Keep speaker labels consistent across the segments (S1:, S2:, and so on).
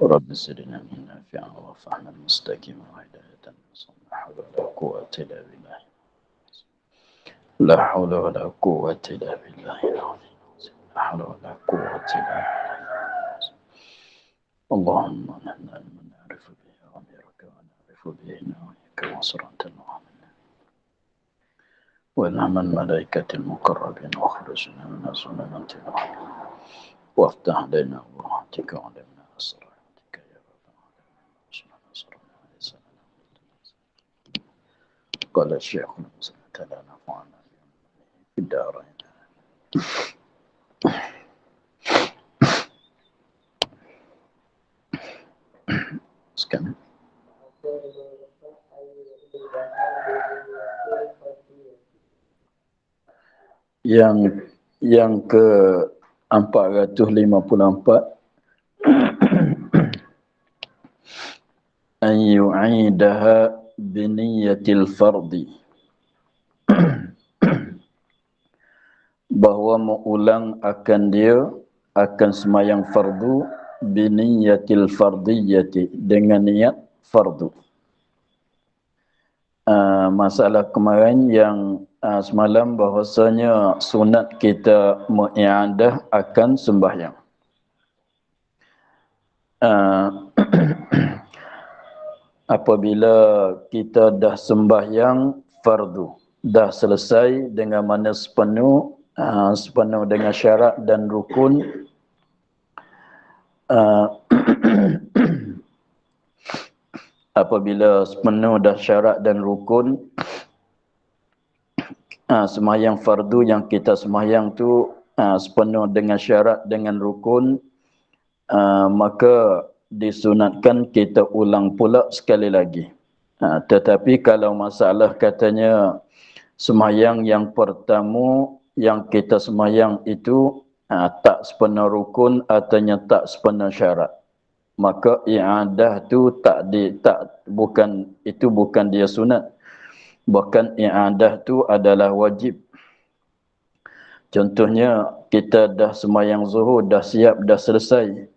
S1: رب زدنا من نافعا وفهما مستقيما وهداية لا حول ولا قوة إلا بالله. لا حول ولا قوة إلا بالله العظيم. لا حول ولا قوة إلا بالله. اللهم نحن من نعرف به غيرك ونعرف به نوعك وصرة وعملنا ونعم الملائكة المقربين واخرجنا من الظلمات وافتح لنا برحمتك وعلمنا أسرارك يا رب العالمين. نصرنا ولساننا قال الشيخ تعالى نفعنا في الدارين. Sekarang yang ke 454 an yu'idaha biniyatil fardi, bahawa mengulang akan dia akan semayang fardu biniyatil fardiyati, dengan niat fardu. Masalah kemarin yang semalam bahawasanya sunat kita mengiadah akan sembahyang. Apabila kita dah sembahyang fardu, dah selesai dengan mana sepenuh dengan syarat dan rukun, apabila sepenuh dah syarat dan rukun, sembahyang fardu yang kita sembahyang tu sepenuh dengan syarat dengan rukun, maka disunatkan kita ulang pula sekali lagi. Tetapi kalau masalah katanya sembahyang yang pertama yang kita sembahyang itu tak sepenuh rukun atau tak sepenuh syarat, maka i'adah tu bukan dia sunat, bahkan i'adah tu adalah wajib. Contohnya kita dah sembahyang zuhur, dah siap, dah selesai,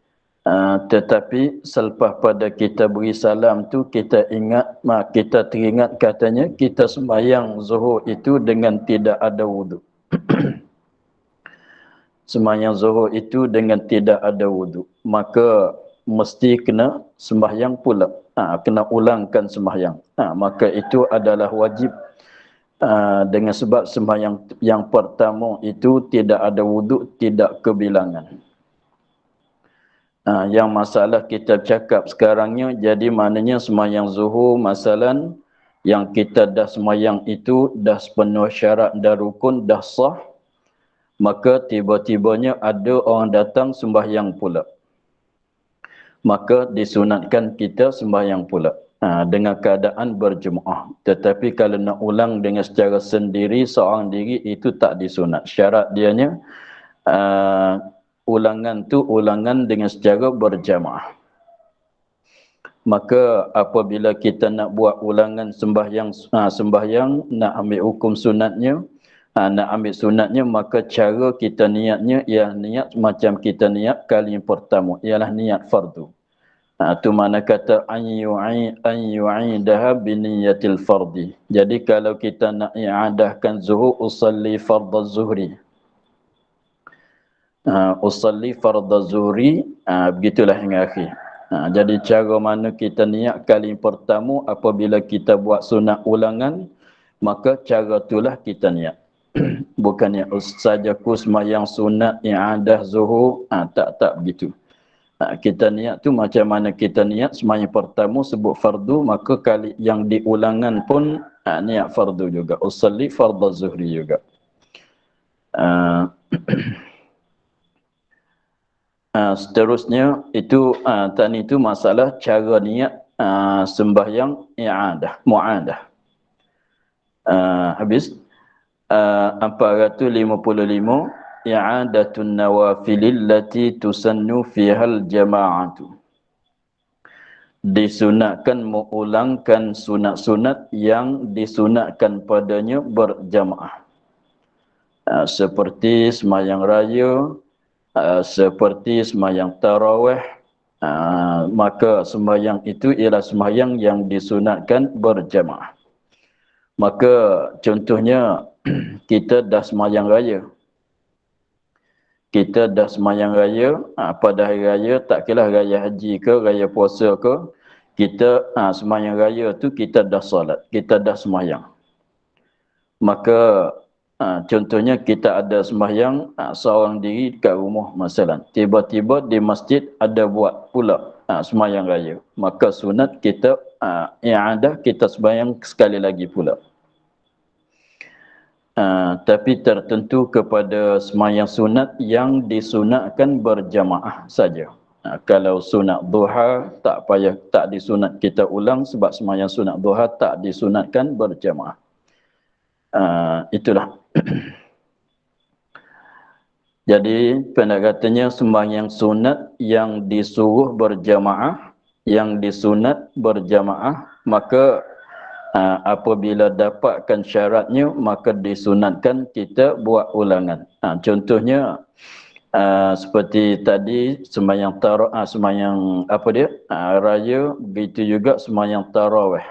S1: tetapi selepas pada kita beri salam tu kita teringat katanya kita sembahyang zuhur itu dengan tidak ada wudu. Sembahyang zuhur itu dengan tidak ada wudu, maka mesti kena sembahyang pula, kena ulangkan sembahyang. Maka itu adalah wajib, dengan sebab sembahyang yang pertama itu tidak ada wudu, tidak kebilangan. Yang masalah kita cakap sekarangnya, jadi maknanya sembahyang zuhur masalan yang kita dah sembahyang itu dah sepenuh syarat dan rukun, dah sah, maka tiba-tibanya ada orang datang sembahyang pula, maka disunatkan kita sembahyang pula dengan keadaan berjemaah. Tetapi kalau nak ulang dengan secara sendiri, seorang diri, itu tak disunat. Syarat dianya ulangan tu ulangan dengan secara berjamaah. Maka apabila kita nak buat ulangan sembahyang nak ambil hukum sunatnya, maka cara kita niatnya ialah niat macam kita niat kali yang pertama, ialah niat fardu. Tu mana kata an yu'idaha biniyatil fardi. Jadi kalau kita nak i'adahkan zuhur, usalli fardaz zuhri, usalli fardaz zuhri, begitulah hingga akhir. Jadi cara mana kita niat kali pertama apabila kita buat sunat ulangan, maka cara itulah kita niat. Bukannya saja ku sembahyang sunat i'adah zuhur, tak begitu. Kita niat tu macam mana kita niat sembahyang pertama sebut fardu, maka kali yang diulangan pun niat fardu juga, usalli fardaz zuhri juga. Seterusnya itu tadi itu masalah cara niat sembahyang mu'adah. Habis 455 i'adatun nawafilil lati tusannu fihal jama'atu. Disunatkan mengulangkan sunat-sunat yang disunatkan padanya berjamaah. Seperti sembahyang raya, seperti sembahyang tarawih, maka sembahyang itu ialah sembahyang yang disunatkan berjamaah. Maka contohnya kita dah sembahyang raya. Kita dah sembahyang raya, pada hari raya, tak kira raya haji ke, raya puasa ke, kita sembahyang raya tu kita dah solat, kita dah sembahyang. Maka contohnya kita ada sembahyang seorang diri kat rumah masalah. Tiba-tiba di masjid ada buat pula sembahyang raya. Maka sunat kita i'adah, kita sembahyang sekali lagi pula. Tapi tertentu kepada sembahyang sunat yang disunatkan berjamaah saja. Kalau sunat duha tak payah, tak disunat kita ulang sebab sembahyang sunat duha tak disunatkan berjamaah. Itulah. Jadi pendekatannya sembahyang sunat yang disuruh berjamaah, yang disunat berjamaah, maka apabila dapatkan syaratnya maka disunatkan kita buat ulangan. Contohnya seperti tadi sembahyang sembahyang apa dia? Raya, begitu juga sembahyang tarawih.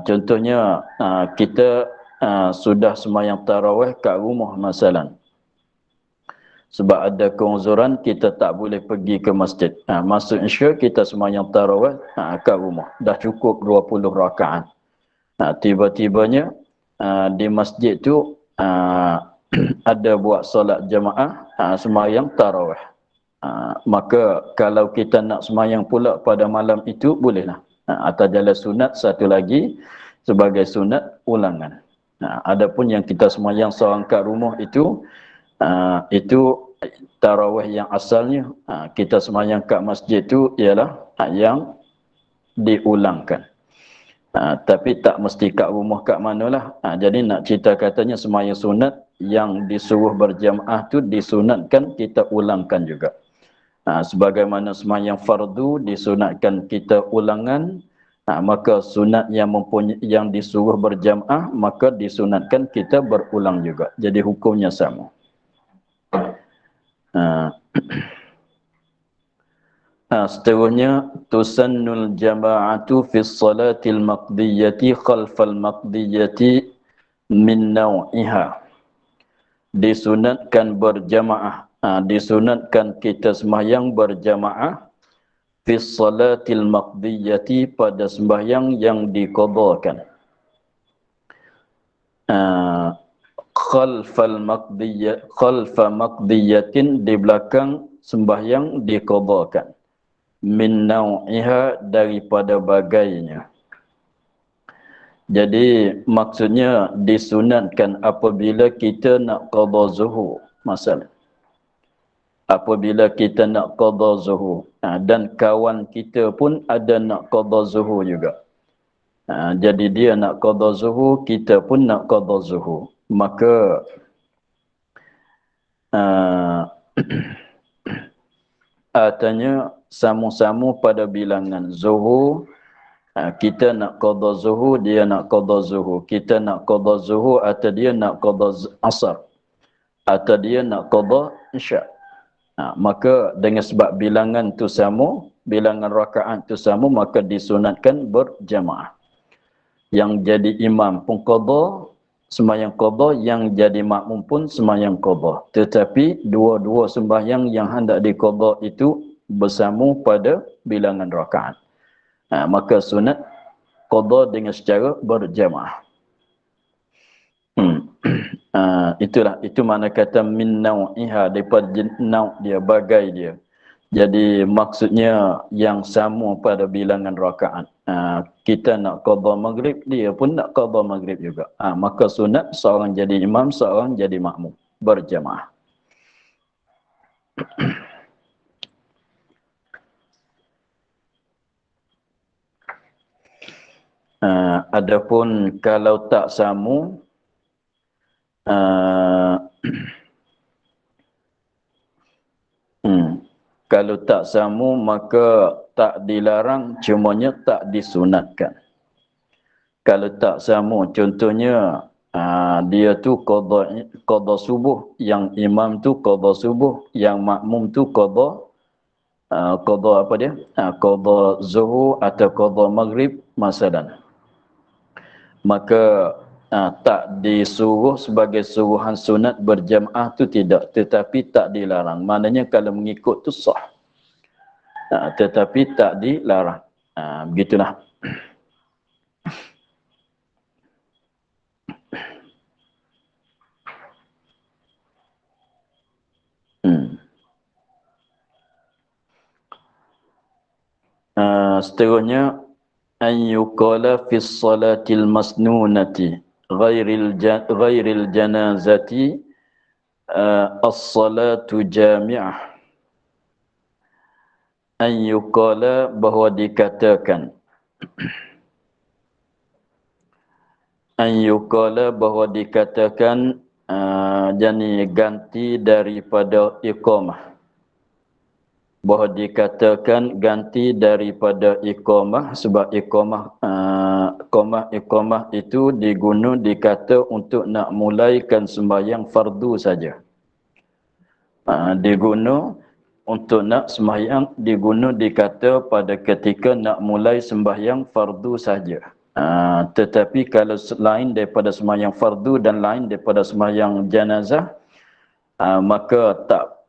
S1: Contohnya kita sudah sembahyang tarawih kat rumah masalah. Sebab ada keuzuran kita tak boleh pergi ke masjid. Masuk Isya kita sembahyang tarawih kat rumah. Dah cukup 20 rakaat. Tiba-tibanya di masjid tu ada buat solat jamaah sembahyang tarawih. Maka kalau kita nak sembahyang pula pada malam itu bolehlah. Atas jalan sunat satu lagi sebagai sunat ulangan. Adapun yang kita sembahyang seorang kat rumah itu tarawih yang asalnya kita sembahyang kat masjid tu ialah yang diulangkan. Tapi tak mesti kat rumah kat manalah. Jadi nak cerita katanya sembahyang sunat yang disuruh berjamaah tu disunatkan kita ulangkan juga. Sebagaimana sembahyang fardu disunatkan kita ulangan, maka sunat yang disuruh berjamaah maka disunatkan kita berulang juga. Jadi hukumnya sama. Seterusnya tusannul jama'atu fi salatil maqdiyati khalfal maqdiyati min naw'iha. Disunatkan berjamaah, disunatkan kita sembahyang berjamaah fi salatil maqdiyati pada sembahyang yang diqadakan. Khalfa maqdiyatin, di belakang sembahyang diqadakan. Min naw'iha, daripada bagainya. Jadi maksudnya disunatkan apabila kita nak qada zuhur, masalah. Apabila kita nak qada zuhur dan kawan kita pun ada nak qada zuhur juga. Jadi dia nak qada zuhur, kita pun nak qada zuhur. Maka artinya sama-sama pada bilangan zuhur. Kita nak qada zuhur, dia nak qada zuhur. Kita nak qada zuhur atau dia nak qada asar. Atau dia nak qada isya. Maka dengan sebab bilangan tu sama, bilangan rakaat tu sama, maka disunatkan berjamaah. Yang jadi imam pun qada, sembahyang qada, yang jadi makmum pun sembahyang qada. Tetapi dua-dua sembahyang yang hendak diqada itu bersama pada bilangan rakaat. Maka sunat qada dengan secara berjamaah. Itu makna kata min naw'iha, daripada naw' dia, bagai dia. Jadi maksudnya yang sama pada bilangan rakaat. Kita nak qada maghrib, dia pun nak qada maghrib juga. Maka sunat seorang jadi imam, seorang jadi makmum, berjamaah. Adapun kalau tak sama, kalau tak sama maka tak dilarang, cumanya tak disunatkan. Kalau tak sama, contohnya dia tu qada subuh, yang imam tu qada subuh, yang makmum tu qada qada apa dia? Qada zuhur atau qada maghrib masalan. Maka tak disuruh sebagai suruhan sunat berjamaah tu tidak, tetapi tak dilarang. Maknanya kalau mengikut tu sah. Tetapi tak dilarang. Begitulah. Hmm. Seterusnya an yuqala fi salatil masnunati ghairil janazati as-salatu jami'ah. An yuqala bahawa dikatakan, an yuqala bahawa dikatakan jani ganti daripada iqamah, bahawa dikatakan ganti daripada iqamah, sebab iqamah itu diguna dikata untuk nak mulaikan sembahyang fardu saja. Diguna untuk nak sembahyang, diguna dikata pada ketika nak mulai sembahyang fardu saja. Tetapi kalau lain daripada sembahyang fardu dan lain daripada sembahyang jenazah, maka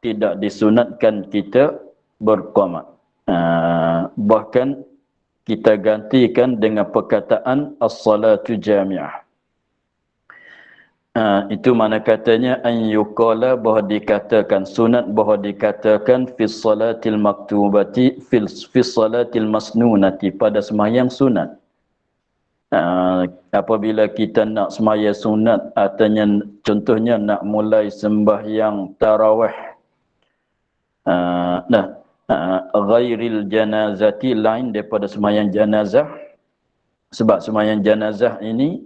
S1: tidak disunatkan kita berqamat. Bahkan kita gantikan dengan perkataan as-salatu jami'ah. Itu mana katanya an yuqala, bahawa dikatakan sunat, bahawa dikatakan fi salatil maktubati fi salatil masnunati, pada sembahyang sunat. Apabila kita nak sembahyang sunat, artinya contohnya nak mulai sembahyang tarawih, ghairil janazati, lain daripada sembahyang jenazah, sebab sembahyang jenazah ini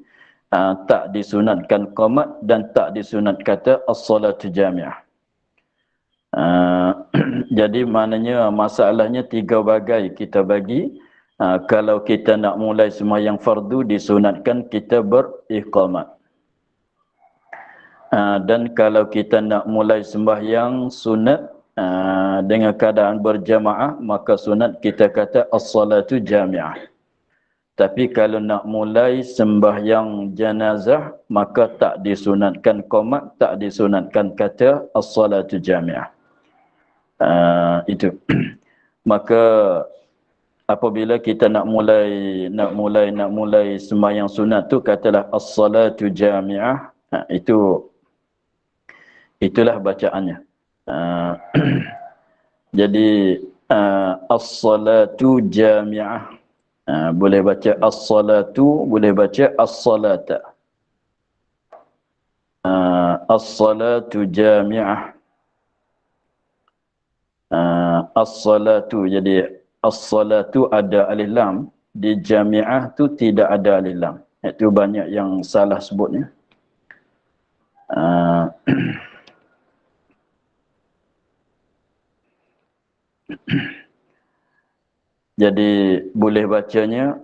S1: tak disunatkan qamat dan tak disunat kata as-salatu jami'ah. Jadi maknanya masalahnya tiga bagai kita bagi. Kalau kita nak mulai sembahyang fardu, disunatkan kita beriqamat. Dan kalau kita nak mulai sembahyang sunat dengan keadaan berjamaah, maka sunat kita kata as-salatu jami'ah. Tapi kalau nak mulai sembahyang jenazah, maka tak disunatkan qamat, tak disunatkan kata as-salatu jami'ah. Itu. Maka apabila kita nak mulai sembahyang sunat tu, katalah as-salatu jami'ah, itulah bacaannya. Jadi as-salatu jami'ah, boleh baca as-salatu, boleh baca as-salata. As-salatu jami'ah. As-salatu, jadi as-salatu ada alif lam, di jami'ah tu tidak ada alif lam. Itu banyak yang salah sebutnya. Jadi boleh bacanya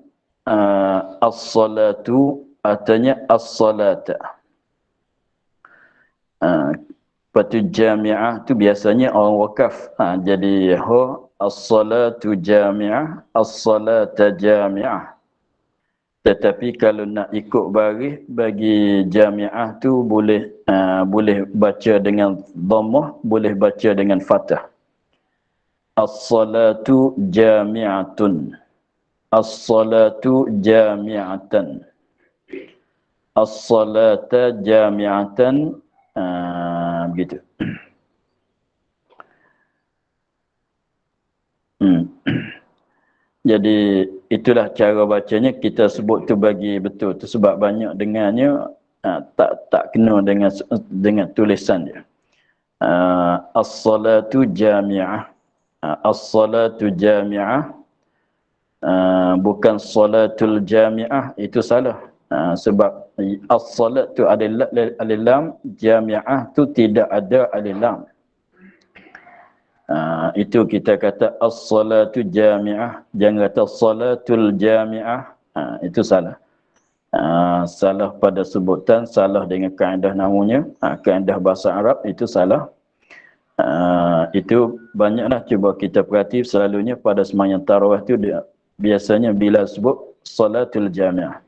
S1: as-salatu, artinya as-salata. Patu jami'ah tu biasanya orang wakaf. Jadi as-salatu jami'ah, as-salata jami'ah. Tetapi kalau nak ikut baris bagi jami'ah tu boleh baca dengan dhammah, boleh baca dengan fathah. As-salatu jami'atun. As-salatu jami'atan. As-salata jami'atan. Begitu. Jadi itulah cara bacanya, kita sebut tu bagi betul tu, sebab banyak dengarnya tak kena dengan tulisan dia. As-salatu jami'ah. As-salatu jami'ah, bukan salatul jami'ah, itu salah. Sebab as-salat tu ada alif lam, jami'ah tu tidak ada alif lam. Itu kita kata as-salatu jami'ah, jangan kata salatul jami'ah. Itu salah. Salah pada sebutan, salah dengan kaedah namanya, kaedah bahasa Arab, itu salah. Itu banyaklah cuba kita perhati selalunya pada sembahyang tarawih tu dia biasanya bila sebut salatul jami'ah.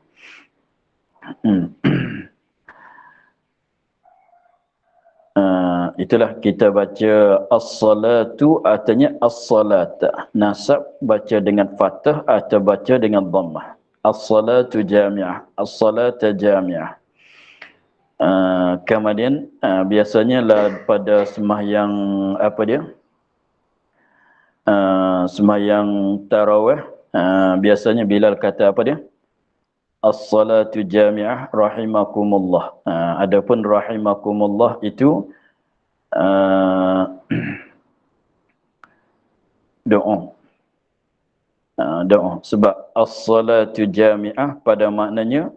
S1: Itulah kita baca as-salatu artinya as-salat. Nasab baca dengan fathah atau baca dengan dhammah. As-salatu jami'ah, as-salata jami'ah. Kemudian biasanya lah pada sembahyang apa dia? Sembahyang tarawih biasanya Bilal kata apa dia? As-salatu jami'ah rahimakumullah. Adapun rahimakumullah itu doa. Doa. Sebab as-salatu jami'ah pada maknanya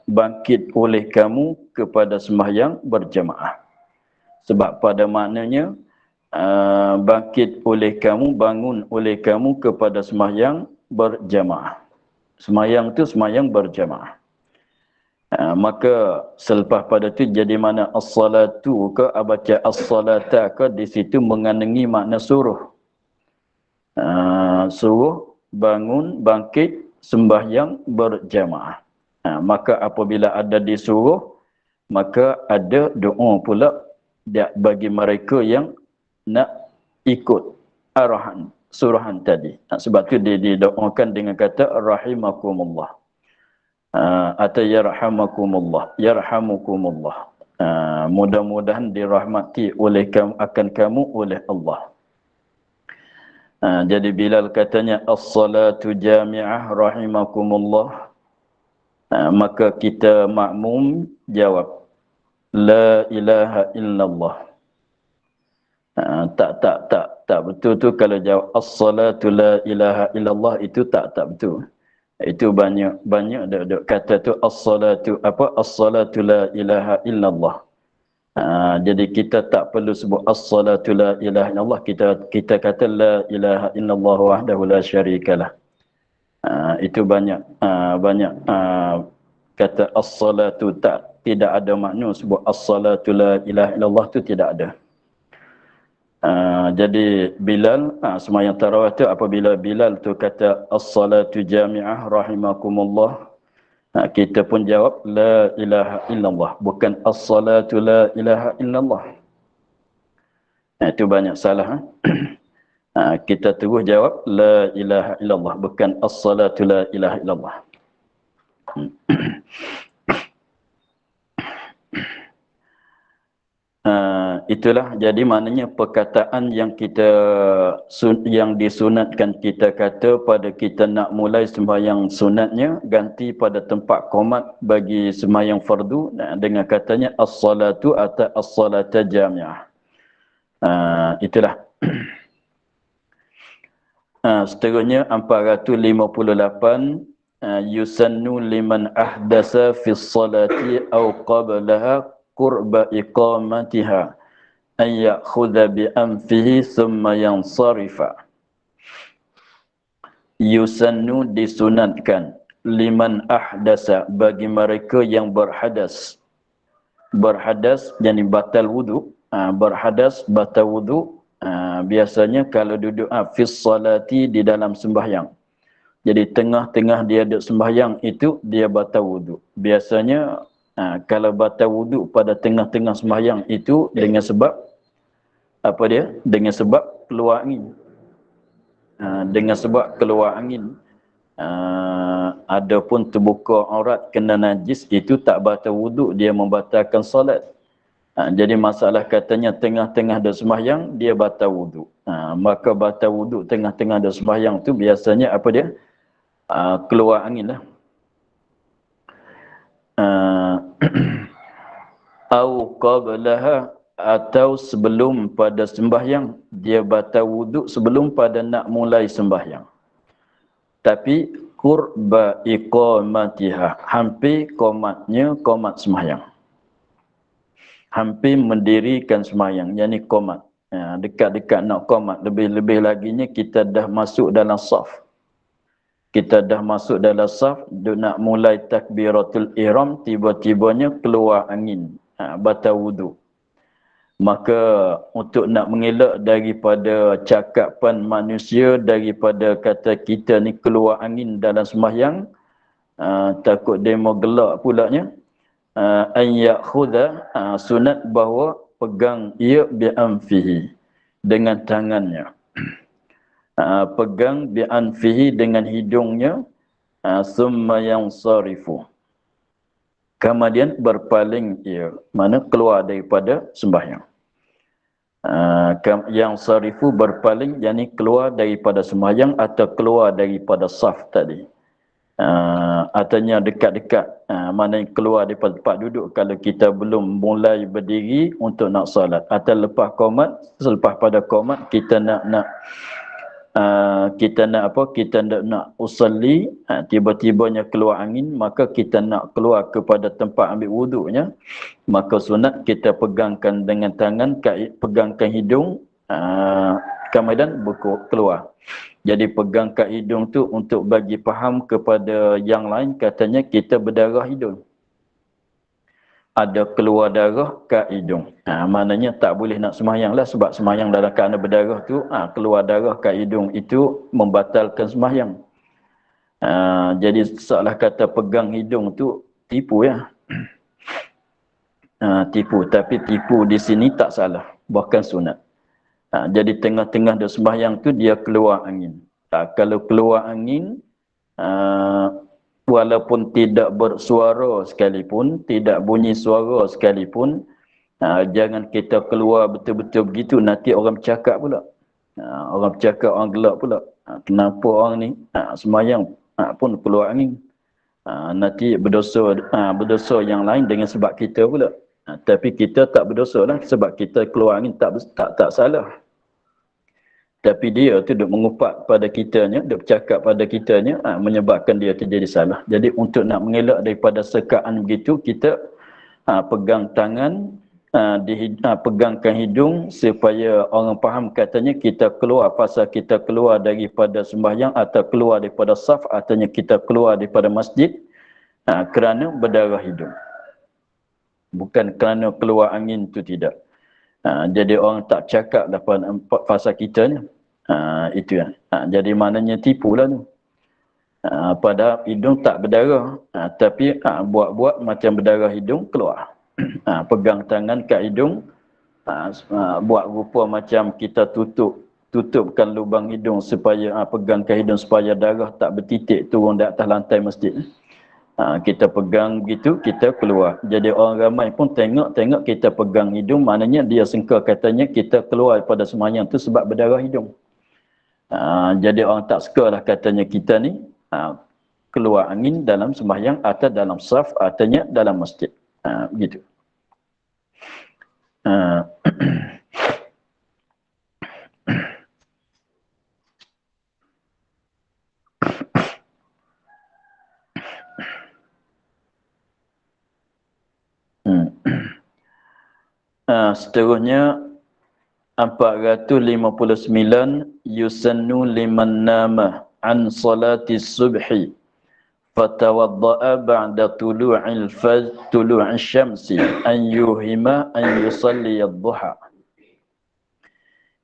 S1: bangkit oleh kamu kepada sembahyang berjamaah. Sebab pada maknanya bangkit oleh kamu, bangun oleh kamu kepada sembahyang berjamaah. Sembahyang tu sembahyang berjamaah. Maka selepas pada tu jadi mana as-salatu ke baca as-salata ke di situ mengandungi makna suruh. Suruh bangun, bangkit, sembahyang berjamaah. Maka apabila ada disuruh, maka ada doa pula bagi mereka yang nak ikut arahan, suruhan tadi. Sebab tu didoakan dengan kata rahimakumullah. Atau yarhamakumullah, yarhamukumullah. Mudah-mudahan dirahmati oleh kamu, akan kamu oleh Allah. Jadi Bilal katanya as-salatu jami'ah rahimakumullah. Maka kita makmum jawab la ilaha illallah. Tak betul tu kalau jawab as-salatu la ilaha illallah itu tak betul. Itu banyak kata tu as-salatu apa as-salatu la ilaha illallah. Jadi kita tak perlu sebut as-salatu la ilaha illallah, kita kata la ilaha illallah wahdahu la syarikalah. Itu banyak kata as-salatu tidak ada makna sebut as-salatu la ilaha illallah tu tidak ada. Jadi Bilal sembahyang tarawih tu apabila Bilal tu kata as-salatu jami'ah rahimakumullah, kita pun jawab la ilaha illallah, bukan as-salatu la ilaha illallah. Itu banyak salah. Kita terus jawab la ilaha illallah, bukan as-salatu la ilaha illallah. Itulah jadi maknanya perkataan yang yang disunatkan kita kata pada kita nak mulai sembahyang sunatnya, ganti pada tempat qomat bagi sembahyang fardu dengan katanya as-salatu atau as-salata jami'ah. Itulah. Seterusnya 458 yusannu liman ahdasa fi ssalati aw qablaha qurba iqamatiha an ya'khudha bi anfihi thumma yansarifa. Yusannu disunatkan liman ahdasa bagi mereka yang berhadas. Berhadas yakni batal wudu, berhadas batal wudu. Biasanya kalau duduk fi ssalati di dalam sembahyang. Jadi tengah-tengah dia duduk sembahyang itu dia batal wudu. Biasanya kalau batal wudu pada tengah-tengah sembahyang itu dengan sebab apa dia? Dengan sebab keluar angin. Dengan sebab keluar angin. Adapun terbuka aurat kena najis itu tak batal wudu, dia membatalkan solat. Jadi masalah katanya tengah-tengah ada sembahyang dia batal wudu. Maka batal wudu tengah-tengah ada sembahyang tu biasanya apa dia? Keluar angin lah. Au qablaha atau sebelum pada sembahyang, dia batal wuduk sebelum pada nak mulai sembahyang. Tapi qurba iqamatiha, hampir qomatnya qomat sembahyang. Hampir mendirikan sembahyang, yakni qomat. Dekat-dekat nak qomat, lebih-lebih laginya kita dah masuk dalam saf. Kita dah masuk dalam saf, nak mulai takbiratul ihram, tiba-tibanya keluar angin, batal wuduk. Maka untuk nak mengelak daripada cakapan manusia, daripada kata kita ni keluar angin dalam sembahyang, takut demo gelak pulaknya, an ya'khudha, sunat bahawa pegang ia bi'anfihi, dengan tangannya. Pegang bi'anfihi, dengan hidungnya, summa yansarifu, kemudian berpaling ia, mana keluar daripada sembahyang. Yang sarifu berpaling, yakni keluar daripada sembahyang atau keluar daripada saf tadi. Artinya dekat-dekat, mana yang keluar daripada tempat duduk kalau kita belum mulai berdiri untuk nak solat, atau lepas qomat, selepas pada qomat kita nak kita nak usalli, tiba-tibanya keluar angin, maka kita nak keluar kepada tempat ambil wuduknya, maka sunat kita pegangkan dengan tangan, pegangkan hidung, kemudian keluar. Jadi pegang kat hidung tu untuk bagi faham kepada yang lain, katanya kita berdarah hidung, ada keluar darah kat hidung. Maknanya tak boleh nak sembahyang lah, sebab sembahyang dalam keadaan berdarah tu, keluar darah kat hidung itu membatalkan sembahyang. Jadi seolah kata pegang hidung tu tipu ya. Tipu, tapi tipu di sini tak salah, bahkan sunat. Jadi tengah-tengah dia sembahyang tu dia keluar angin. Kalau keluar angin, walaupun tidak bersuara sekalipun, tidak bunyi suara sekalipun, jangan kita keluar betul-betul begitu, nanti orang bercakap pula. Orang bercakap, orang gelak pula. Kenapa orang ni sembahyang pun keluar angin. Nanti berdosa yang lain dengan sebab kita pula. Tapi kita tak berdosa lah, sebab kita keluar angin tak salah. Tapi dia tu duk mengupat pada kitanya, duk bercakap pada kitanya, menyebabkan dia terjadi salah. Jadi untuk nak mengelak daripada sekaan begitu, kita pegang tangan, pegangkan hidung supaya orang faham katanya kita keluar, pasal kita keluar daripada sembahyang atau keluar daripada saf, artinya kita keluar daripada masjid kerana berdarah hidung. Bukan kerana keluar angin tu tidak. Jadi orang tak cakap dah pasal kita ni. Itu ya. Jadi maknanya tipu lah tu. Padahal hidung tak berdarah. Tapi buat-buat macam berdarah hidung keluar. Pegang tangan kat hidung. Buat rupa macam kita tutupkan lubang hidung supaya pegang kat hidung supaya darah tak bertitik turun di atas lantai masjid. Kita pegang gitu, kita keluar. Jadi orang ramai pun tengok kita pegang hidung, maknanya dia sangka katanya kita keluar daripada sembahyang tu sebab berdarah hidung. Jadi orang tak suka lah katanya kita ni keluar angin dalam sembahyang atau dalam saf, artinya dalam masjid. Begitu. Seterusnya 459, yusannu liman nama an salati subhi fatawadda'a ba'da tulu'il syamsi an yuhima an yusalli ad-duha.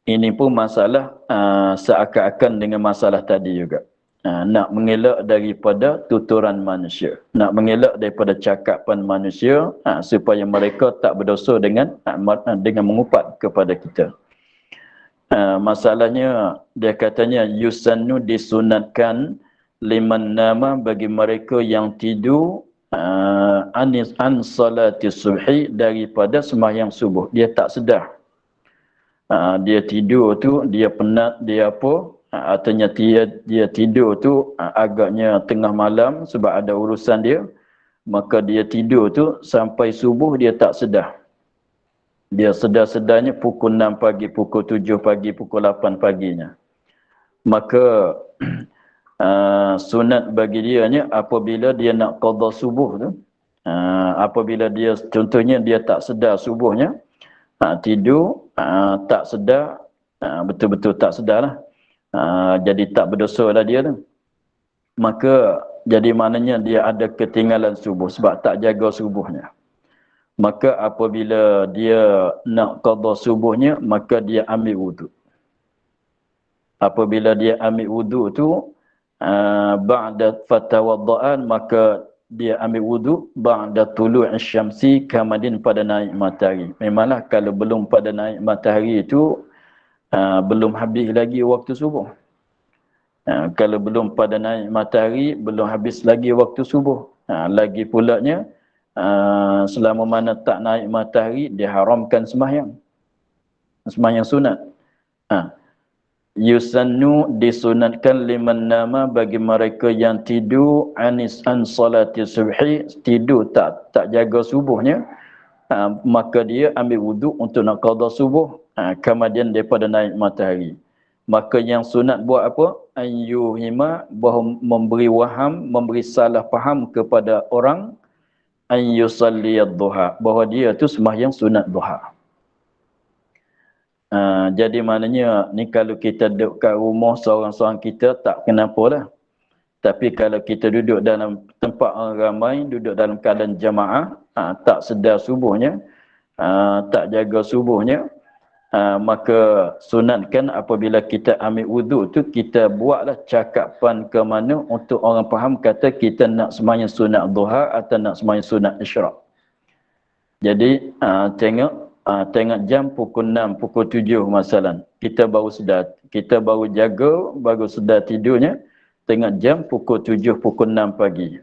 S1: Ini pun masalah seakan-akan dengan masalah tadi juga. Nak mengelak daripada tuturan manusia, nak mengelak daripada cakapan manusia, supaya mereka tak berdosa dengan mengupat kepada kita. Masalahnya dia katanya yusannu, disunatkan, liman nama, bagi mereka yang tidur, an salati subhi, daripada sembahyang subuh. Dia tak sedar. Dia tidur tu, dia penat, dia apa, artinya dia tidur tu agaknya tengah malam sebab ada urusan dia, maka dia tidur tu sampai subuh dia tak sedar. Dia sedar-sedarnya pukul 6 pagi, pukul 7 pagi, pukul 8 paginya. Maka sunat bagi dia nya apabila dia nak qada subuh tu, apabila dia contohnya dia tak sedar subuhnya, tidur tak sedar, betul-betul tak sedar lah, jadi tak berdosa lah dia tu. Maka jadi maknanya dia ada ketinggalan subuh sebab tak jaga subuhnya. maka apabila dia nak qada subuhnya, maka dia ambil wuduk. Apabila dia ambil wuduk tu, ba'da fatawadda'an, maka dia ambil wuduk ba'da tulu'i syamsi, kemudian pada naik matahari. Memanglah kalau belum pada naik matahari itu, belum habis lagi waktu subuh. Kalau belum pada naik matahari, belum habis lagi waktu subuh. Lagi pulanya, selama mana tak naik matahari, diharamkan sembahyang. Sembahyang sunat. Yusannu, disunatkan liman nama, bagi mereka yang tidur anis an salati subhi, tidur tak jaga subuhnya, maka dia ambil wuduk untuk nak qada subuh, kemudian daripada naik matahari. Maka yang sunat buat apa? Ayyuhima, bahawa memberi waham, memberi salah faham kepada orang, ayyusalliyad duha, bahawa dia tu sembahyang sunat duha. Jadi maknanya ni kalau kita duduk kat rumah seorang-seorang kita tak kenapa lah. Tapi kalau kita duduk dalam tempat orang ramai, duduk dalam keadaan jamaah, tak sedar subuhnya, tak jaga subuhnya, maka sunatkan apabila kita ambil wuduk tu, kita buatlah cakapan ke mana untuk orang faham kata kita nak sembahyang sunat duha atau nak sembahyang sunat isyraq. Jadi tengok jam pukul 6, pukul 7 masalah. Kita baru sedar, kita baru jaga, baru sedar tidurnya. Tengok jam pukul 7, pukul 6 pagi.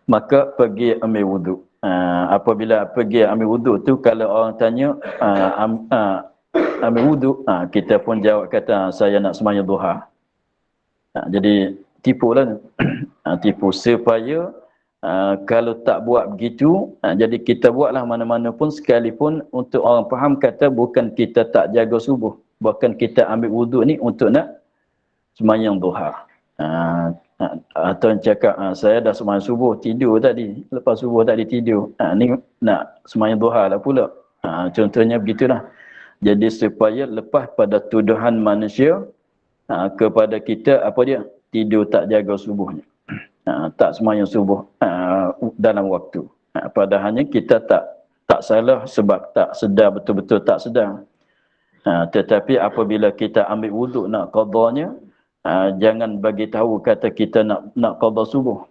S1: Maka pergi ambil wuduk. Apabila pergi ambil wuduk tu, kalau orang tanya, ambil wuduk, kita pun jawab kata, saya nak sembahyang duha. Jadi tipulah. Tipu supaya kalau tak buat begitu, jadi kita buatlah mana-mana pun, sekalipun untuk orang faham kata bukan kita tak jaga subuh, bahkan kita ambil wuduk ni untuk nak sembahyang duha. Atau cakap, saya dah sembahyang subuh, tidur tadi, lepas subuh tadi tidur, ni nak sembahyang duha lah pula. Contohnya begitulah. Jadi supaya lepas pada tuduhan manusia kepada kita, apa dia? Tidur tak jaga subuhnya. Tak sembahyang subuh dalam waktu. Padahalnya kita tak salah sebab tak sedar, betul-betul tak sedar. Tetapi apabila kita ambil wuduk nak qadanya, jangan bagi tahu kata kita nak qada subuh.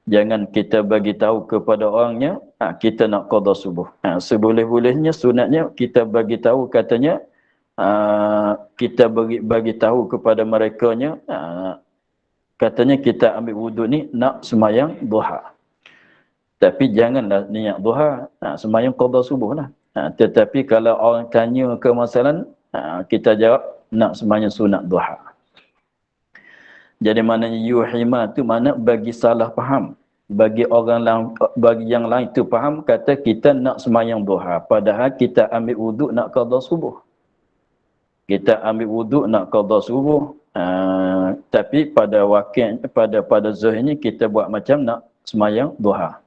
S1: Jangan kita bagi tahu kepada orangnya kita nak qada subuh. Seboleh-bolehnya sunatnya kita bagi tahu katanya, kita bagi tahu kepada merekanya, katanya kita ambil wuduk ni nak sembahyang duha. Tapi janganlah niat duha, sembahyang qada subuh lah. Tetapi kalau orang tanya ke masalah, kita jawab nak sembahyang sunat duha. Jadi maknanya yuhima tu makna bagi salah faham. Bagi orang lain, bagi yang lain tu faham kata kita nak sembahyang duha, padahal kita ambil wuduk nak qada subuh. Kita ambil wuduk nak qada subuh, tapi pada wakil, pada zuhurnya kita buat macam nak sembahyang duha.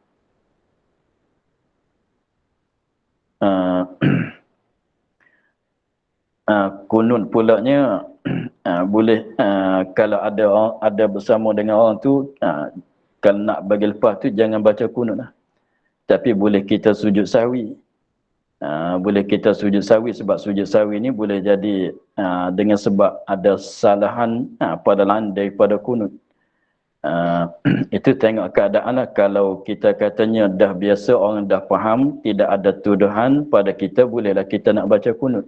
S1: Kunut pulaknya boleh, kalau ada bersama dengan orang tu, kalau nak bagi lepas tu jangan baca kunut lah. Tapi boleh kita sujud sahwi. Boleh kita sujud sahwi, sebab sujud sahwi ni boleh jadi dengan sebab ada kesalahan pada lain daripada kunut. Itu tengok keadaan lah. Kalau kita katanya dah biasa, orang dah faham, tidak ada tuduhan pada kita, bolehlah kita nak baca kunut.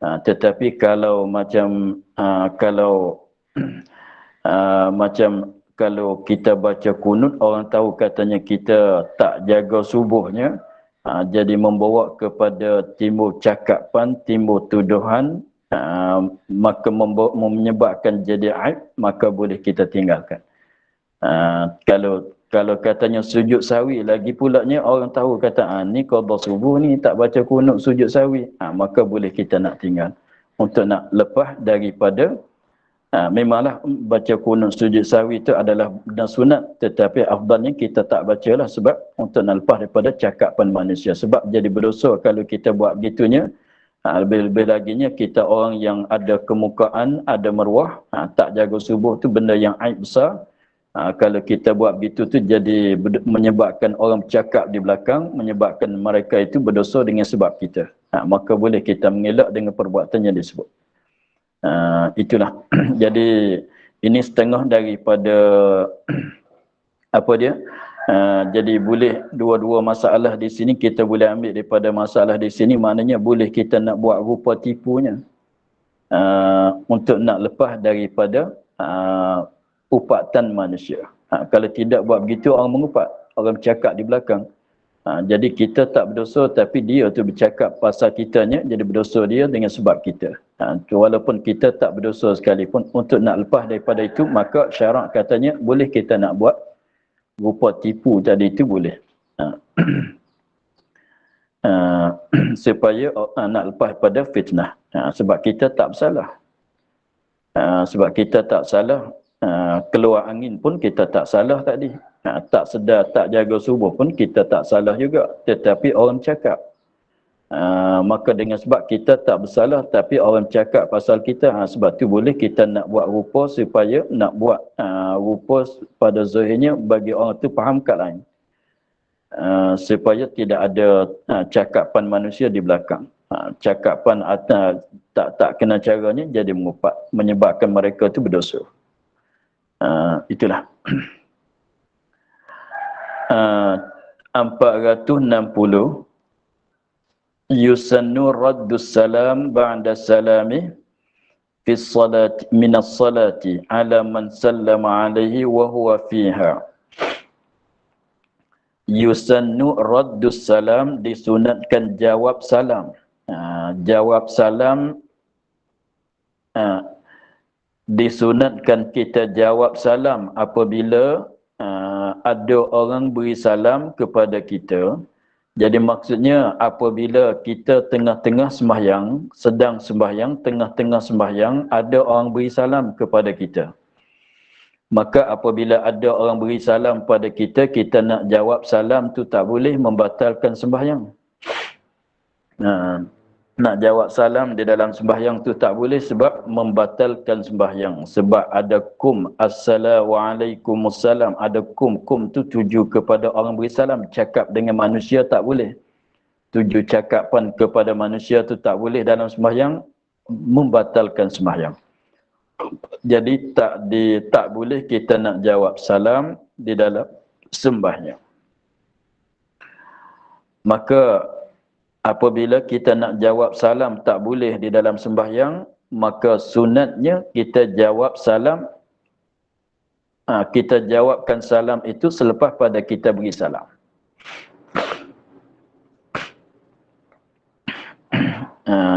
S1: Tetapi kalau macam kalau kita baca kunut, orang tahu katanya kita tak jaga subuhnya, jadi membawa kepada timbul cakapan, timbul tuduhan, maka menyebabkan jadi aib, maka boleh kita tinggalkan. Kalau katanya sujud sahwi, lagi pulaknya orang tahu kata ni qada subuh ni tak baca kunut sujud sahwi, maka boleh kita nak tinggal untuk nak lepas daripada, memanglah baca kunut sujud sahwi itu adalah benda sunat, tetapi afdalnya kita tak bacalah, sebab untuk nak lepas daripada cakapan manusia, sebab jadi berdosa kalau kita buat begitunya. Lebih-lebih laginya kita orang yang ada kemukaan, ada maruah, tak jaga subuh tu benda yang aib besar. Kalau kita buat begitu tu jadi menyebabkan orang bercakap di belakang, menyebabkan mereka itu berdosa dengan sebab kita. Maka boleh kita mengelak dengan perbuatan yang disebut. Itulah. Jadi ini setengah daripada apa dia? Jadi boleh dua-dua masalah di sini kita boleh ambil daripada masalah di sini, maknanya boleh kita nak buat rupa tipunya untuk nak lepas daripada upatan manusia. Kalau tidak buat begitu, orang mengupat, orang bercakap di belakang. Jadi kita tak berdosa, tapi dia tu bercakap pasal kitanya, jadi berdosa dia dengan sebab kita. Walaupun kita tak berdosa sekalipun, untuk nak lepas daripada itu, maka syarak katanya boleh kita nak buat rupa tipu tadi itu boleh. Supaya nak lepas pada fitnah. Sebab kita tak bersalah. Sebab kita tak salah, keluar angin pun kita tak salah tadi. Tak sedar, tak jaga subuh pun kita tak salah juga. Tetapi orang cakap. Maka dengan sebab kita tak bersalah, tapi orang cakap pasal kita, sebab tu boleh kita nak buat rupa supaya nak buat rupa pada zahirnya bagi orang tu faham kat lain. Supaya tidak ada cakapan manusia di belakang. Cakapan tak kena caranya jadi mengupat, menyebabkan mereka tu berdosa. Itulah. 460 yusannu raddus salam ba'da salami fi salati minas salati ala man sallama alaihi wa huwa fiha. Yusannu raddus salam, disunatkan jawab salam. Jawab salam, disunatkan kita jawab salam apabila ada orang beri salam kepada kita. Jadi maksudnya apabila kita tengah-tengah sembahyang, sedang sembahyang, tengah-tengah sembahyang, ada orang beri salam kepada kita. Maka apabila ada orang beri salam pada kita, kita nak jawab salam tu tak boleh membatalkan sembahyang. Nak jawab salam di dalam sembahyang tu tak boleh sebab membatalkan sembahyang. Sebab ada kum, assalamualaikumussalam, ada kum tu tuju kepada orang beri salam. Cakap dengan manusia tak boleh. Tuju cakapan kepada manusia tu tak boleh dalam sembahyang, membatalkan sembahyang. Jadi tak boleh kita nak jawab salam di dalam sembahyang. Maka apabila kita nak jawab salam tak boleh di dalam sembahyang, maka sunatnya kita jawab salam, kita jawabkan salam itu selepas pada kita beri salam.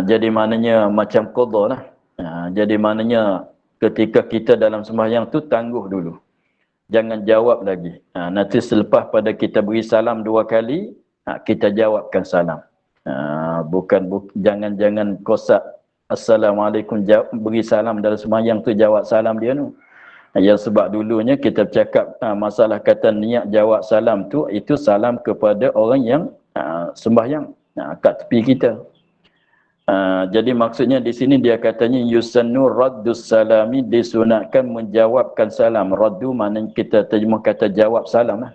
S1: Jadi maknanya macam qadha lah. Jadi maknanya ketika kita dalam sembahyang tu tangguh dulu. Jangan jawab lagi. Nanti selepas pada kita beri salam 2 kali, kita jawabkan salam. Jangan kosak assalamualaikum beri salam dalam sembahyang tu jawab salam dia tu. Yang sebab dulunya kita bercakap masalah kata niat jawab salam tu, itu salam kepada orang yang sembahyang kat tepi kita. Jadi maksudnya di sini dia katanya yusannu raddus salami, disunatkan menjawabkan salam. Raddu maknanya kita terjemah kata jawab salam lah.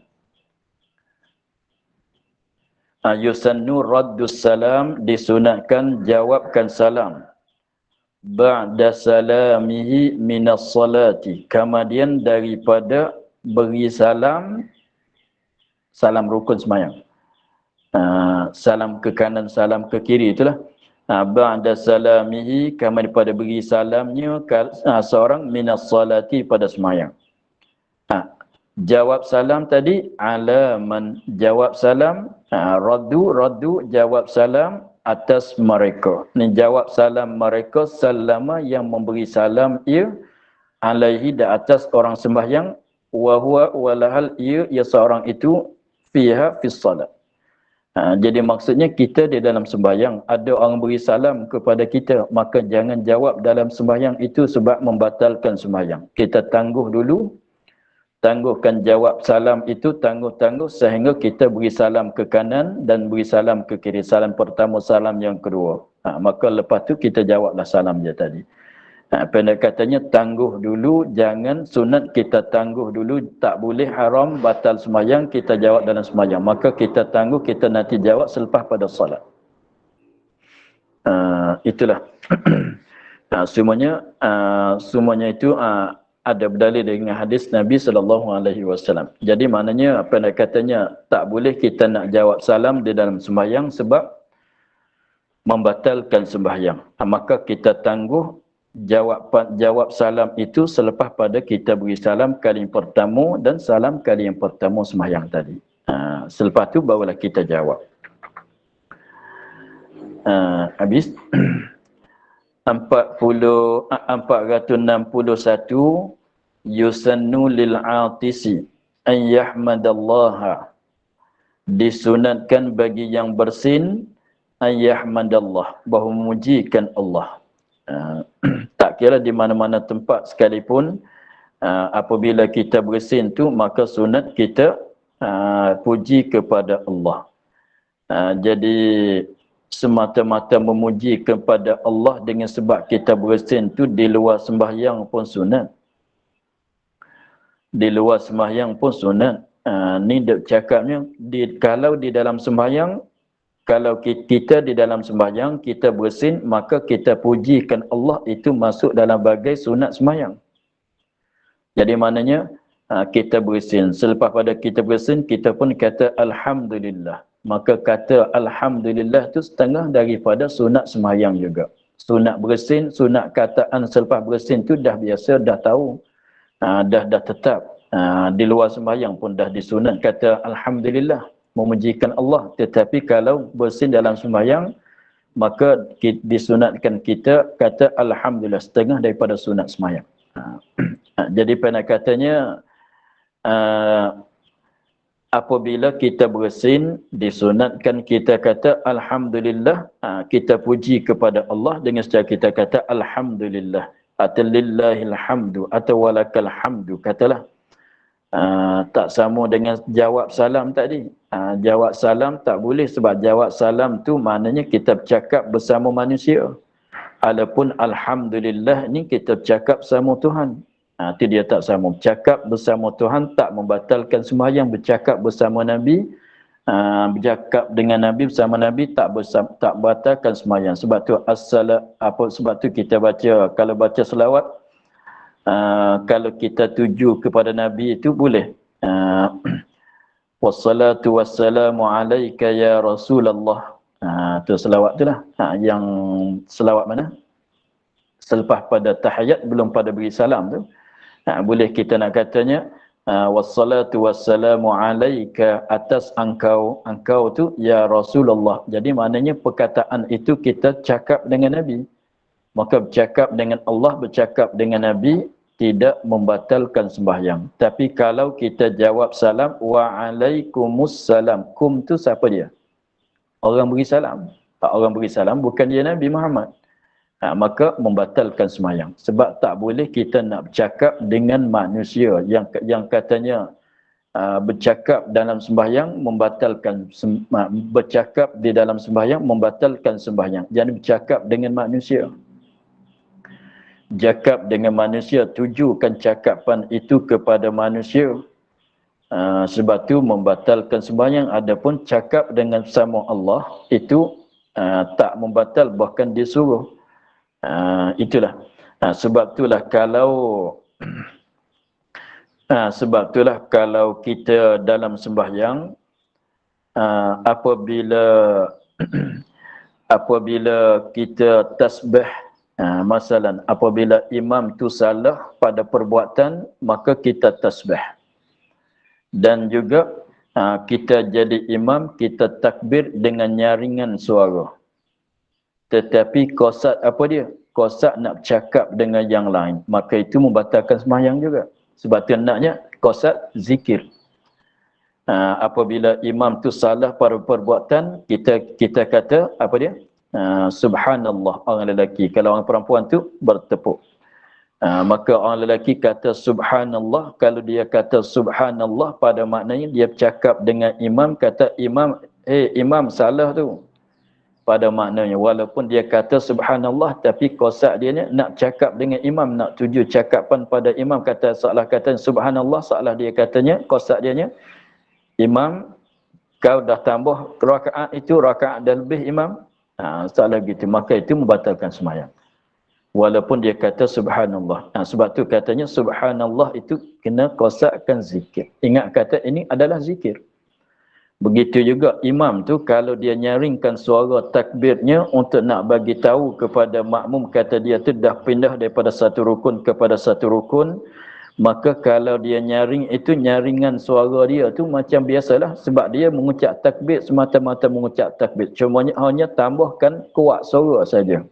S1: Yusannu raddus salam, disunatkan jawabkan salam. Ba'da salamihi minas salati, kemudian daripada beri salam, salam rukun sembahyang. Salam ke kanan, salam ke kiri, itulah. Ba'da salamihi, kemudian daripada beri salamnya seorang minas salati pada sembahyang. Jawab salam tadi ala man, jawab salam raddu jawab salam atas mereka. Ni jawab salam mereka, salama yang memberi salam ia, alaihi di atas orang sembahyang, wa huwa walahal ia seorang itu fiha fis salat. Jadi maksudnya kita di dalam sembahyang ada orang beri salam kepada kita, maka jangan jawab dalam sembahyang itu sebab membatalkan sembahyang. Kita tangguh dulu. Tangguhkan jawab salam itu, tangguh sehingga kita beri salam ke kanan dan beri salam ke kiri. Salam pertama, salam yang kedua. Maka lepas tu kita jawablah salam dia tadi. Pendek katanya tangguh dulu, jangan sunat kita tangguh dulu, tak boleh, haram, batal sembahyang, kita jawab dalam sembahyang. Maka kita tangguh, kita nanti jawab selepas pada solat. Itulah. Semuanya itu ada berdalil dengan hadis Nabi SAW. Jadi maknanya pendek katanya tak boleh kita nak jawab salam di dalam sembahyang sebab membatalkan sembahyang. Maka kita tangguh jawab salam itu selepas pada kita beri salam kali yang pertama dan salam kali yang pertama sembahyang tadi. Selepas tu barulah kita jawab. Habis 461 yusannu lil atisi an yahmadallaha, disunatkan bagi yang bersin an yahmadallah, bahawa memujikan Allah. Tak kira di mana-mana tempat sekalipun, apabila kita bersin tu maka sunat kita puji kepada Allah. Jadi semata-mata memuji kepada Allah dengan sebab kita bersin tu di luar sembahyang pun sunat. Di luar sembahyang pun sunat. Ni dia cakapnya, kalau di dalam sembahyang, kalau kita di dalam sembahyang, kita bersin, maka kita pujikan Allah, itu masuk dalam bagai sunat sembahyang. Jadi maknanya, kita bersin. Selepas pada kita bersin, kita pun kata Alhamdulillah. Maka kata Alhamdulillah tu setengah daripada sunat sembahyang juga. Sunat bersin, sunat kataan selepas bersin tu dah biasa, dah tahu. Dah tetap. Di luar sembahyang pun dah disunat kata Alhamdulillah, memujikan Allah. Tetapi kalau bersin dalam sembahyang, maka disunatkan kita kata Alhamdulillah, setengah daripada sunat sembahyang. Jadi pendek katanya, apabila kita bersin, disunatkan kita kata Alhamdulillah, kita puji kepada Allah dengan secara kita kata Alhamdulillah, atau lillahil hamdu, atau walakal hamdu, katalah. Tak sama dengan jawab salam tadi. Jawab salam tak boleh, sebab jawab salam tu maknanya kita bercakap bersama manusia. Adapun Alhamdulillah ni kita bercakap bersama Tuhan. Itu dia tak sama. Bercakap bersama Tuhan tak membatalkan sembahyang. Bercakap bersama Nabi, bercakap dengan Nabi, bersama Nabi tak batalkan sembahyang. Sebab tu sebab tu kita baca, kalau baca selawat, kalau kita tuju kepada Nabi itu boleh. Wassalatu wassalamu alaika ya Rasulullah. Tu selawat tu lah. Yang selawat mana? Selepas pada tahiyat, belum pada beri salam tu. Boleh kita nak katanya wassalatu wassalamu alaika, atas engkau tu ya Rasulullah. Jadi maknanya perkataan itu kita cakap dengan Nabi. Maka bercakap dengan Allah, bercakap dengan Nabi tidak membatalkan sembahyang. Tapi kalau kita jawab salam, wa alaikumussalam. Kum tu siapa dia? Orang beri salam. Orang beri salam bukan dia Nabi Muhammad. Maka membatalkan sembahyang. Sebab tak boleh kita nak bercakap dengan manusia yang katanya bercakap dalam sembahyang membatalkan, bercakap di dalam sembahyang membatalkan sembahyang. Jangan bercakap dengan manusia. Cakap dengan manusia, tujukan cakapan itu kepada manusia. Sebab tu membatalkan sembahyang. Adapun cakap dengan sama Allah itu tak membatal, bahkan disuruh. Itulah. Sebab itulah kalau kita dalam sembahyang, apabila kita tasbih, masalan apabila imam tu salah pada perbuatan, maka kita tasbih. Dan juga kita jadi imam, kita takbir dengan nyaringan suara. Tetapi qasad apa dia? Qasad nak bercakap dengan yang lain, maka itu membatalkan sembahyang juga. Sebab tu naknya qasad zikir. Apabila imam tu salah pada perbuatan, kita kata apa dia? Subhanallah, orang lelaki. Kalau orang perempuan tu bertepuk. Maka orang lelaki kata subhanallah. Kalau dia kata subhanallah, pada maknanya dia bercakap dengan imam, kata imam, imam salah tu. pada maknanya. Walaupun dia kata subhanallah, tapi kosak dia ni nak cakap dengan imam, nak tuju cakapan pada imam, kata seolah kata subhanallah, seolah dia katanya, kosak dia ni, imam, kau dah tambah rakaat itu, rakaat dah lebih imam, seolah gitu, maka itu membatalkan sembahyang. Walaupun dia kata subhanallah. Sebab tu katanya subhanallah itu kena kosakkan zikir. Ingat kata ini adalah zikir. Begitu juga imam tu kalau dia nyaringkan suara takbirnya untuk nak bagi tahu kepada makmum, kata dia tu dah pindah daripada satu rukun kepada satu rukun, maka kalau dia nyaring itu, nyaringan suara dia tu macam biasalah, sebab dia mengucap takbir, semata-mata mengucap takbir, cuma hanya tambahkan kuat suara saja.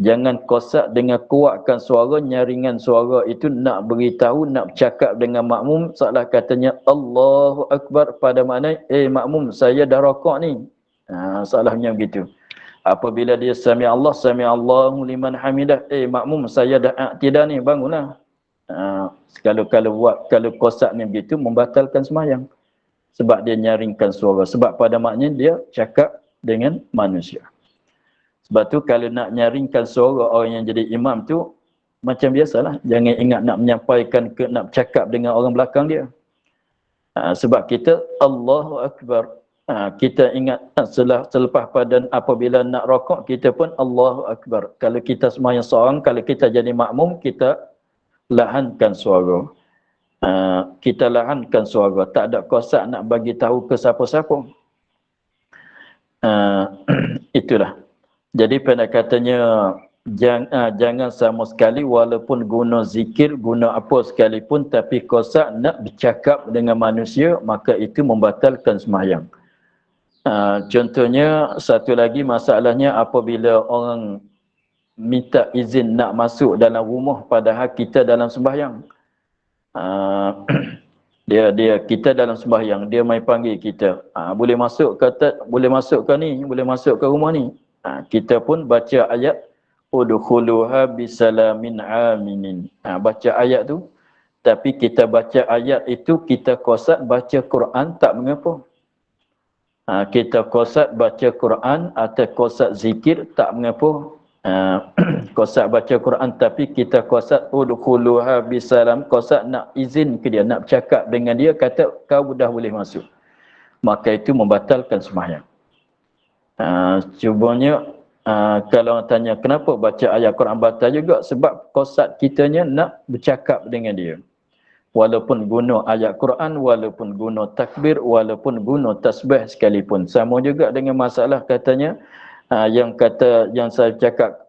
S1: Jangan kosak dengan kuatkan suara, nyaringan suara itu nak beritahu, nak bercakap dengan makmum, seolah katanya Allahu Akbar, pada makna makmum saya dah rakaat ni. Seolahnya begitu. Apabila dia sami Allahu liman hamidah, makmum saya dah i'tidal ni, bangunlah. Kalau kosaknya begitu membatalkan sembahyang. Sebab dia nyaringkan suara, sebab pada maknanya dia cakap dengan manusia. Sebab tu kalau nak nyaringkan suara orang yang jadi imam tu, macam biasalah, jangan ingat nak menyampaikan nak bercakap dengan orang belakang dia. Sebab kita Allahu Akbar, kita ingat selepas pada apabila nak rakaat kita pun Allahu Akbar. Kalau kita sembahyang seorang, kalau kita jadi makmum, kita lahankan suara. Kita lahankan suara, tak ada kosak nak bagi tahu ke siapa-siapa. Itulah. Jadi pendekatannya jangan sama sekali, walaupun guna zikir, guna apa sekalipun, tapi kosak nak bercakap dengan manusia, maka itu membatalkan sembahyang. Contohnya, satu lagi masalahnya apabila orang minta izin nak masuk dalam rumah padahal kita dalam sembahyang. Kita dalam sembahyang, dia mai panggil kita, boleh masuk ke tak, boleh masuk ke ni, boleh masuk ke rumah ni. Kita pun baca ayat udkhuluha bisalamin aminin. Baca ayat tu, tapi kita baca ayat itu, kita kosak baca Quran, tak mengapa. Kita kosak baca Quran atau kosak zikir, tak mengapa. Kosak baca Quran tapi kita kosak udkhuluha bisalam, kosak nak izin ke dia, nak bercakap dengan dia, kata kau dah boleh masuk, maka itu membatalkan sembahyang. Cubanya kalau orang tanya kenapa baca ayat Quran batal juga, sebab kosak kitanya nak bercakap dengan dia. Walaupun guna ayat Quran, walaupun guna takbir, walaupun guna tasbih sekalipun. Sama juga dengan masalah katanya, yang saya cakap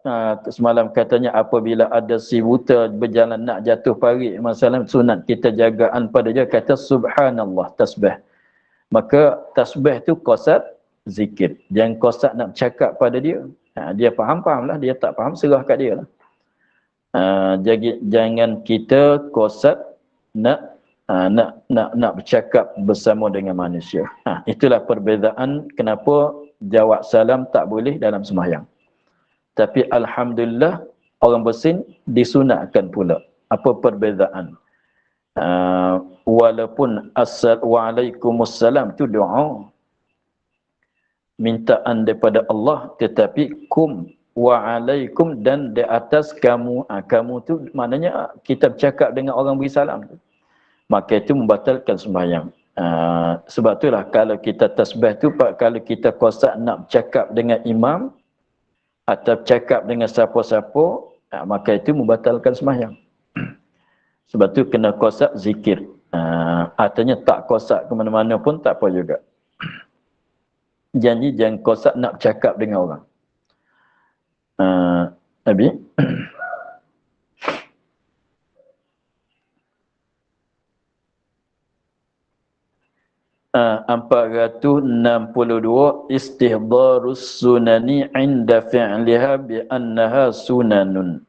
S1: semalam, katanya apabila ada si buta berjalan nak jatuh parit, masalah sunat kita jagaan pada dia, kata subhanallah, tasbih. Maka tasbih tu kosak zikir. Jangan kosak nak bercakap pada dia. Dia faham-fahamlah, dia tak faham serah kat dia lah. Jadi jangan kita kosak nak bercakap bersama dengan manusia. Itulah perbezaan kenapa jawab salam tak boleh dalam sembahyang. Tapi alhamdulillah orang bersin disunatkan pula. Apa perbezaan? Walaupun wa'alaikumussalam tu doa mintaan daripada Allah, tetapi kum wa alaikum, dan di atas kamu. Kamu tu maknanya kita bercakap dengan orang beri salam, maka itu membatalkan sembahyang. Sebab itulah kalau kita tasbih tu, kalau kita kosak nak bercakap dengan imam atau bercakap dengan siapa-siapa, maka itu membatalkan sembahyang. Sebab tu kena kosak zikir. Artinya tak kosak ke mana-mana pun tak apa juga. Janji jangan kosak nak bercakap dengan orang. Nabi 462 istihdharus sunani 'inda fi'liha bi annaha sunanun.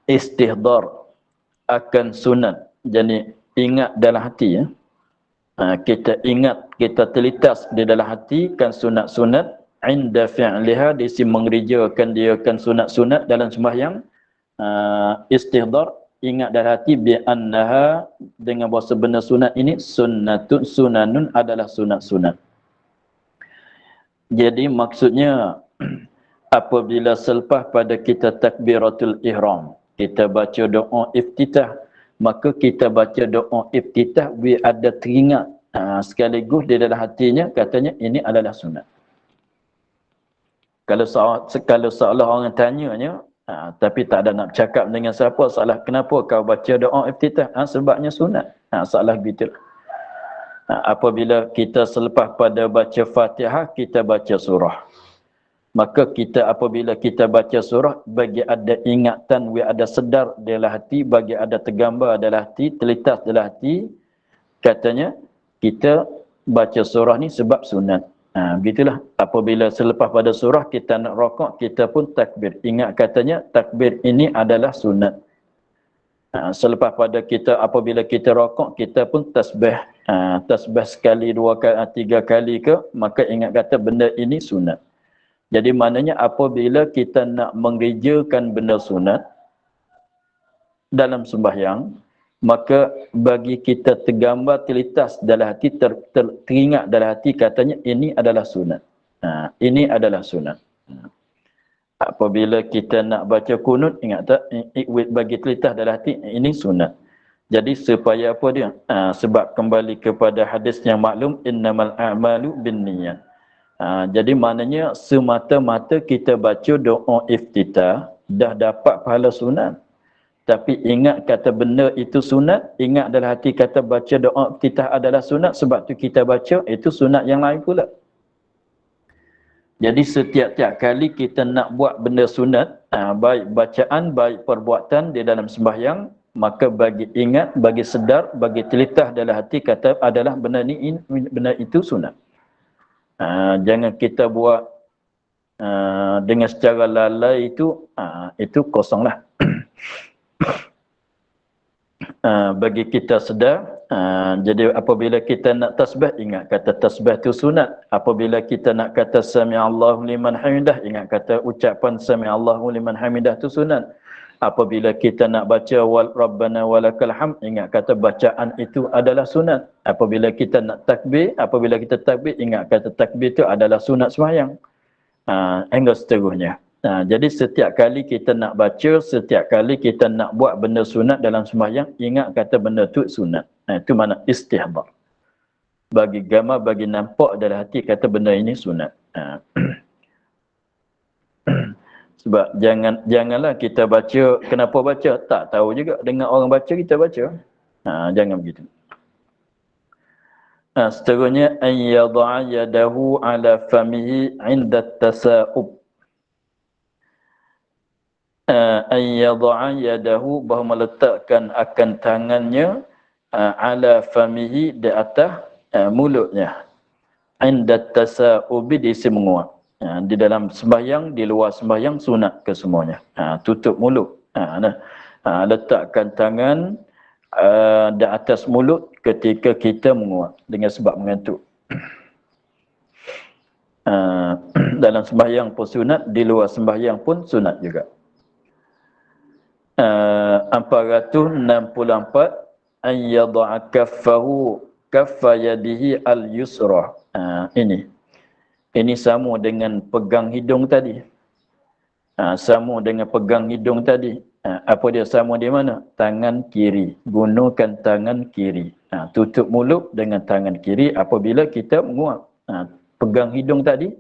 S1: Istihdhar akan sunat, jadi ingat dalam hati ya. Kita ingat, kita terlintas di dalam hati kan sunat-sunat, 'inda fi'liha, di sisi mengerjakan dia kan sunat-sunat dalam sembahyang. Istihdhar, ingat dalam hati, bi annaha, dengan bahawa sebenar sunat ini sunnatun, sunanun adalah sunat-sunat. Jadi maksudnya apabila selepas pada kita takbiratul ihram, kita baca doa iftitah, maka kita baca doa iftitah biar ada teringat sekaligus di dalam hatinya katanya ini adalah sunat. Kalau seolah orang tanyanya, tapi tak ada nak cakap dengan siapa, salah kenapa kau baca doa iftitah? Sebabnya sunat. Salah gitu. Apabila kita selepas pada baca Fatihah, kita baca surah. Maka kita apabila kita baca surah, bagi ada ingatan, bagi ada sedar dalam hati, bagi ada tergambar dalam hati, terlintas dalam hati, katanya kita baca surah ni sebab sunat. Begitulah. Apabila selepas pada surah kita nak rokok, kita pun takbir. Ingat katanya takbir ini adalah sunat. Selepas pada kita apabila kita rokok, kita pun tasbih. Tasbih sekali, dua kali, tiga kali ke, maka ingat kata benda ini sunat. Jadi maknanya apabila kita nak mengerjakan benda sunat dalam sembahyang, maka bagi kita tergambar terlintas dalam hati, teringat dalam hati katanya ini adalah sunat. Ini adalah sunat. Apabila kita nak baca kunut, ingat tak? Bagi terlintas dalam hati, ini sunat. Jadi supaya apa dia? Sebab kembali kepada hadis yang maklum, innamal a'malu binniyat. Jadi maknanya semata-mata kita baca doa iftitah, dah dapat pahala sunat. Tapi ingat kata benda itu sunat, ingat dalam hati kata baca doa iftitah adalah sunat, sebab tu kita baca, itu sunat yang lain pula. Jadi setiap-tiap kali kita nak buat benda sunat, baik bacaan, baik perbuatan di dalam sembahyang, maka bagi ingat, bagi sedar, bagi terlintas dalam hati kata adalah benda ni, benda itu sunat. Jangan kita buat dengan secara lalai itu kosonglah. Bagi kita sedar, jadi apabila kita nak tasbih, ingat kata tasbih itu sunat. Apabila kita nak kata sami'allahu liman hamidah, ingat kata ucapan sami'allahu liman hamidah itu sunat. Apabila kita nak baca rabbana walakal hamd, ingat kata bacaan itu adalah sunat. Apabila kita nak takbir, apabila kita takbir, ingat kata takbir itu adalah sunat sembahyang. Hingga seterusnya. Jadi setiap kali kita nak baca, setiap kali kita nak buat benda sunat dalam sembahyang, ingat kata benda tu sunat. Itu mana istihdar. Bagi gambar, bagi nampak dalam hati kata benda ini sunat. Sebab janganlah kita baca, kenapa baca? Tak tahu juga. Dengar orang baca, kita baca. Jangan begitu. Seterusnya, an yada'a yadahu ala famihi 'inda tasa'ub. An yada'a yadahu, bahawa meletakkan akan tangannya ala famihi, di atas mulutnya, 'inda tasa'ubi, di isi menguap. Di dalam sembahyang, di luar sembahyang, sunat kesemuanya. Tutup mulut. Letakkan tangan di atas mulut ketika kita menguap dengan sebab mengantuk. Dalam sembahyang pun sunat, di luar sembahyang pun sunat juga. 464, an yada'a kaffahu kaffa yadihi al-yusra. Ini sama dengan pegang hidung tadi. Sama dengan pegang hidung tadi. Apa dia sama di mana? Tangan kiri. Gunakan tangan kiri. Tutup mulut dengan tangan kiri apabila kita menguap. Pegang hidung tadi,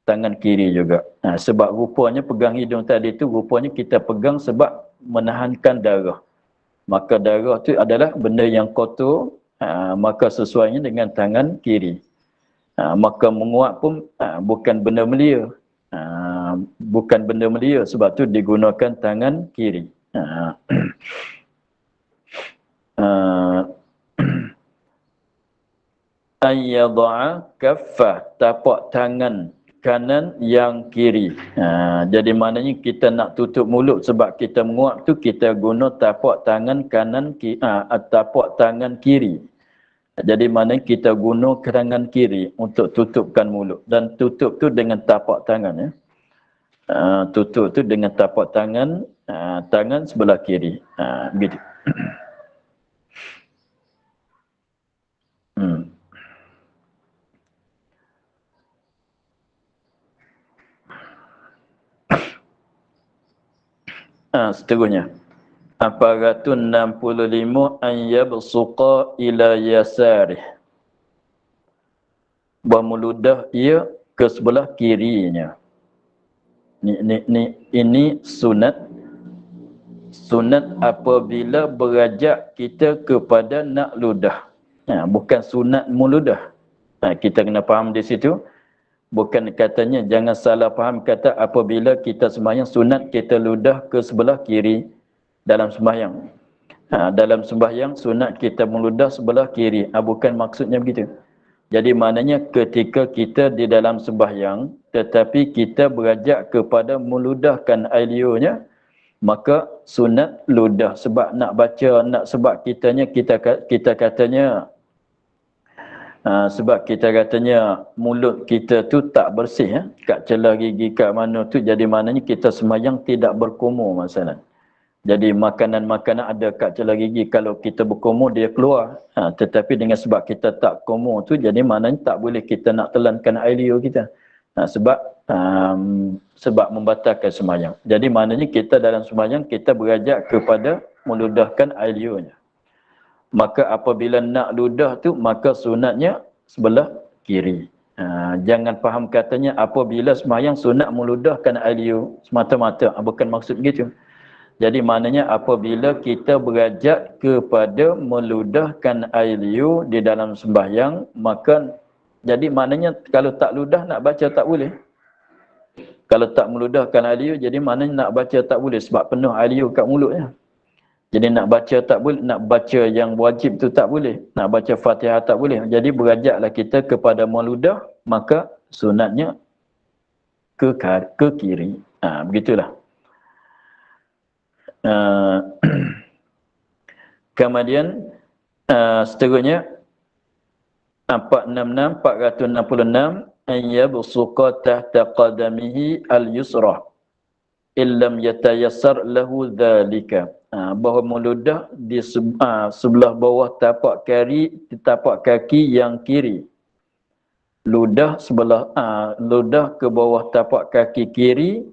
S1: tangan kiri juga. Sebab rupanya pegang hidung tadi itu rupanya kita pegang sebab menahankan darah. Maka darah itu adalah benda yang kotor, maka sesuainya dengan tangan kiri. Maka menguap pun bukan benda melia. Bukan benda melia, sebab tu digunakan tangan kiri. Ayyada'a kaffah, tapak tangan kanan yang kiri. Jadi maknanya kita nak tutup mulut sebab kita menguap tu, kita guna tapak tangan kanan, tapak tangan kiri. Jadi maknanya kita guna tangan kiri untuk tutupkan mulut. Dan tutup tu dengan tapak tangan, ya. Tutup tu dengan tapak tangan, tangan sebelah kiri. Begitu. Seterusnya. 465 an yabsuqa ila yasarih. Bermeludah ia ke sebelah kirinya. Ini sunat apabila berajak kita kepada nak ludah. Bukan sunat meludah. Kita kena faham di situ. Bukan katanya, jangan salah faham kata apabila kita sembahyang sunat kita ludah ke sebelah kiri dalam sembahyang. Dalam sembahyang sunat kita meludah sebelah kiri. Bukan maksudnya begitu. Jadi maknanya ketika kita di dalam sembahyang tetapi kita berajak kepada meludahkan air liurnya, maka sunat ludah. Sebab nak baca, sebab kita katanya sebab kita katanya mulut kita tu tak bersih, kat celah gigi kat mana tu, jadi maknanya kita sembahyang tidak berkumur masalah. Jadi makanan-makanan ada kat celah gigi, kalau kita berkumur dia keluar. Tetapi dengan sebab kita tak kumur tu, jadi maknanya tak boleh kita nak telankan air liur kita. Sebab membatalkan sembahyang. Jadi maknanya kita dalam sembahyang kita berajak kepada meludahkan air liurnya. Maka apabila nak ludah tu, maka sunatnya sebelah kiri. Jangan faham katanya apabila sembahyang sunat meludahkan air liur semata-mata. Bukan maksud begitu. Jadi maknanya apabila kita berajak kepada meludahkan air liur di dalam sembahyang, maka jadi maknanya kalau tak ludah nak baca tak boleh. Kalau tak meludahkan air liur, jadi maknanya nak baca tak boleh sebab penuh air liur kat mulutnya. Jadi nak baca tak boleh, nak baca yang wajib tu tak boleh. Nak baca Fatihah tak boleh. Jadi berajaklah kita kepada meludah, maka sunatnya ke kiri. Begitulah. Kemudian seterusnya 466 an yabsuqa tahta qadamihi al-yusra illam yatayassar lahu dhalika. Bahawa meludah di sebelah bawah tapak kaki yang kiri. Ludah ke bawah tapak kaki kiri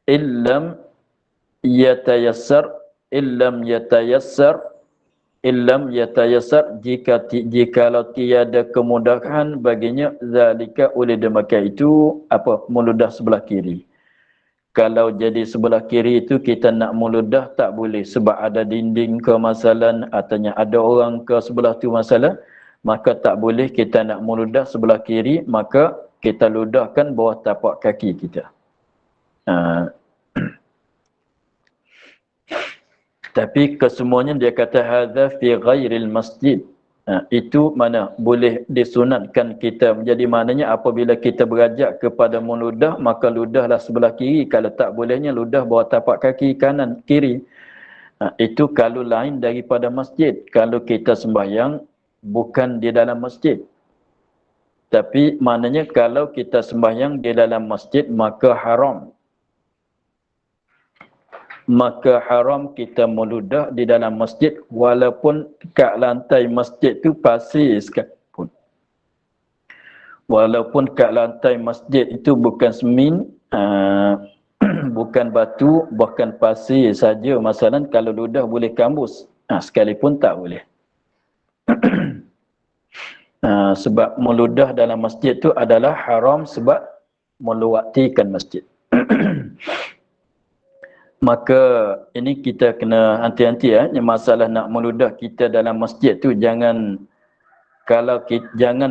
S1: illam yatayassar jikalau tiada kemudahan baginya zalika oleh demikian itu meludah sebelah kiri. Kalau jadi sebelah kiri itu kita nak meludah tak boleh sebab ada dinding ke masalah, ataunya ada orang ke sebelah tu masalah, maka tak boleh kita nak meludah sebelah kiri, maka kita ludahkan bawah tapak kaki kita. Tapi kesemuanya dia kata hadza fi ghairil masjid. Itu mana boleh disunatkan kita. Jadi maknanya apabila kita berajak kepada meludah, maka ludahlah sebelah kiri. Kalau tak bolehnya ludah bawah tapak kaki kiri. Itu kalau lain daripada masjid. Kalau kita sembahyang bukan di dalam masjid. Tapi maknanya kalau kita sembahyang di dalam masjid, maka haram kita meludah di dalam masjid walaupun kat lantai masjid tu pasir sekalipun. Walaupun kat lantai masjid itu bukan semin, bukan batu, bahkan pasir saja. Masalah kalau ludah boleh kambus, sekalipun tak boleh. Sebab meludah dalam masjid tu adalah haram sebab meluwatikan masjid. Maka ini kita kena hati-hati masalah nak meludah kita dalam masjid tu jangan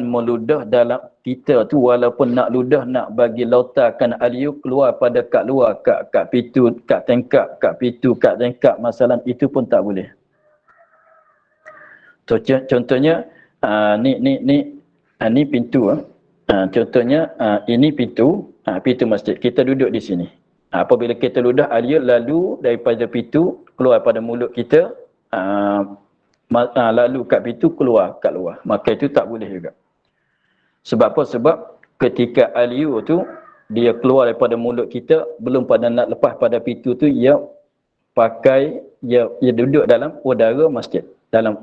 S1: meludah dalam kita tu walaupun nak ludah nak bagi lautarkan aliu keluar pada kat luar kat pintu kat tengkap kat pintu kat tengkap masalah itu pun tak boleh. Contohnya ni pintu contohnya ini pintu masjid, kita duduk di sini. Apabila kita ludah air lalu daripada pintu keluar pada mulut kita, lalu kat pintu keluar kat luar, maka itu tak boleh juga. Sebab apa? Sebab ketika air tu dia keluar daripada mulut kita, belum pada nak lepas pada pintu tu, ia duduk dalam udara masjid, dalam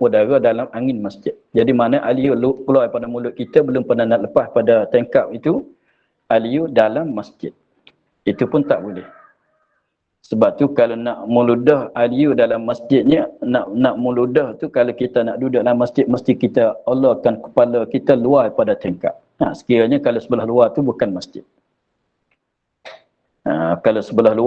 S1: angin masjid. Jadi mana air keluar daripada mulut kita belum pada nak lepas pada tengkap itu, air dalam masjid. Itu pun tak boleh. Sebab tu kalau nak muludah aliyu dalam masjidnya, nak muludah tu kalau kita nak duduk dalam masjid, mesti kita Allahkan kepala kita luar pada tingkap. Sekiranya kalau sebelah luar tu bukan masjid. Kalau sebelah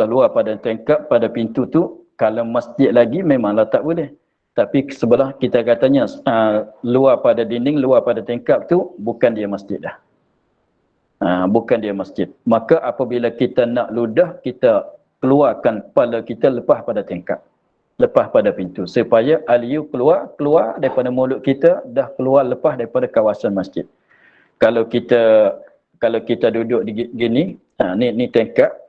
S1: luar pada tingkap, pada pintu tu, kalau masjid lagi memanglah tak boleh. Tapi sebelah kita katanya luar pada dinding, luar pada tingkap tu, bukan dia masjid dah. Bukan dia masjid. Maka apabila kita nak ludah, kita keluarkan kepala kita lepas pada tingkap, lepas pada pintu, supaya aliyu keluar daripada mulut kita, dah keluar lepas daripada kawasan masjid. Kalau kita duduk di gini, ni tingkap,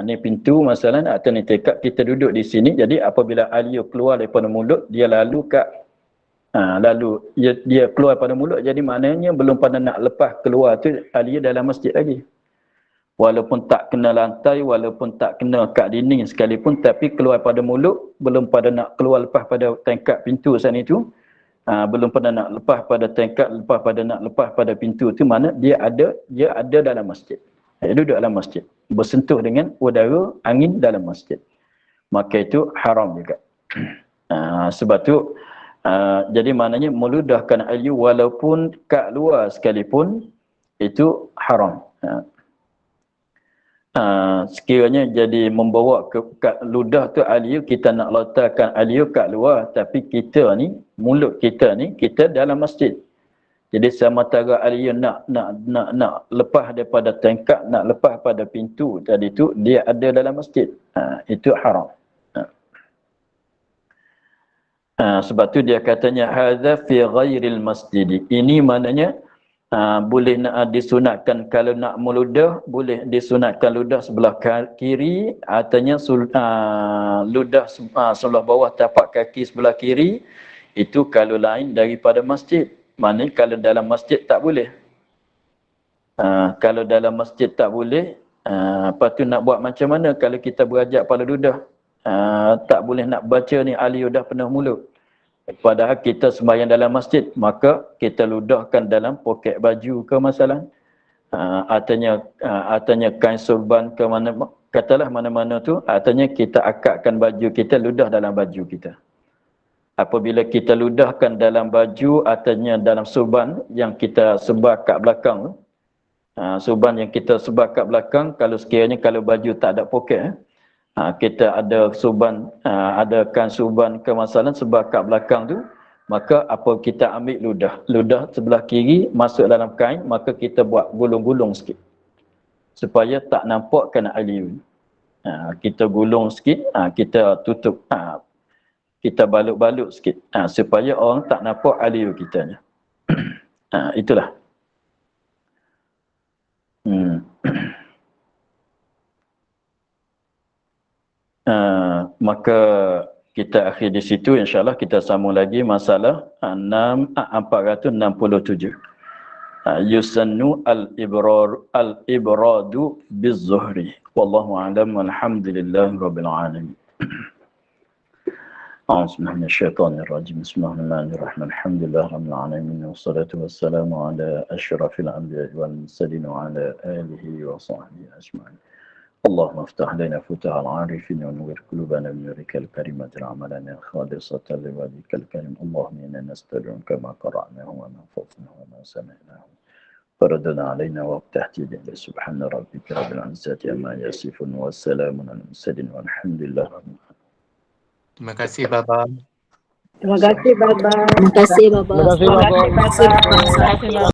S1: ni pintu masalah, atau ni tingkap, kita duduk di sini, jadi apabila aliyu keluar daripada mulut, dia lalu dia keluar pada mulut, jadi maknanya belum pada nak lepas keluar tu aliyu dalam masjid lagi. Walaupun tak kena lantai, walaupun tak kena kat dinding sekalipun, tapi keluar pada mulut, belum pada nak keluar lepas pada tingkap pintu sana itu, belum pada nak lepas pada tingkap, lepas pada pintu tu, mana dia ada dalam masjid. Dia duduk dalam masjid, bersentuh dengan udara angin dalam masjid. Maka itu haram juga. Sebab tu jadi maknanya meludahkan aliyu walaupun kat luar sekalipun, itu haram. Sekiranya jadi membawa ke ludah tu aliyu, kita nak letakkan aliyu kat luar, tapi kita ni, mulut kita ni, kita dalam masjid. Jadi sementara aliyu nak lepas daripada tingkap, nak lepas pada pintu tadi tu, dia ada dalam masjid. Itu haram. Sebab tu dia katanya hadza fi ghairil masjid. Ini maknanya boleh nak disunatkan kalau nak meludah, boleh disunatkan ludah sebelah kiri, artinya ludah sebelah bawah tapak kaki sebelah kiri, itu kalau lain daripada masjid. Maknanya kalau dalam masjid tak boleh. Kalau dalam masjid tak boleh, lepas tu nak buat macam mana kalau kita berajak pada ludah? Tak boleh nak baca ni aliyu dah penuh mulut. Padahal kita sembahyang dalam masjid, maka kita ludahkan dalam poket baju ke masalah. Artinya kain surban ke mana, katalah mana-mana tu, artinya kita akadkan baju kita, ludah dalam baju kita. Apabila kita ludahkan dalam baju, artinya dalam surban yang kita sebar kat belakang tu, surban yang kita sebar kat belakang, kalau sekiranya kalau baju tak ada poket, kita ada surban, adakan surban ke masalah sebelah kat belakang tu, maka apa kita ambil ludah sebelah kiri masuk dalam kain, maka kita buat gulung-gulung sikit supaya tak nampak kena aliyu. Kita gulung sikit, kita tutup, kita balut-balut sikit, supaya orang tak nampak aliyu kita. Itulah. Maka kita akhir di situ, insyaAllah kita sambung lagi masalah 467. Yusannu al-ibradu biz-zuhri. Wallahu a'lam, walhamdulillahi rabbil alamin. A'udzubillahi minasyaitonir rajim. Bismillahirrahmanirrahim. Alhamdulillahi rabbil alamin. Wassalatu wassalamu ala asyrafil anbiya'i wal mursalin wa ala alihi wa sahbihi ajma'in. اللهم افتح لنا فتح العارفين ونور قلوبنا بنورك الكريمة العملنا خالصة لوجهك الكريم. اللهم إنا نستودعك ما قرأناه وما حفظناه وما سمعناه فردنا علينا وافتح يدينا. سبحان ربك رب العزة عما يصفون والسلام على المرسلين والحمد لله رب العالمين.
S2: Terima kasih Baba.
S3: Terima kasih Baba.
S4: Terima kasih Baba.
S3: Terima kasih Baba.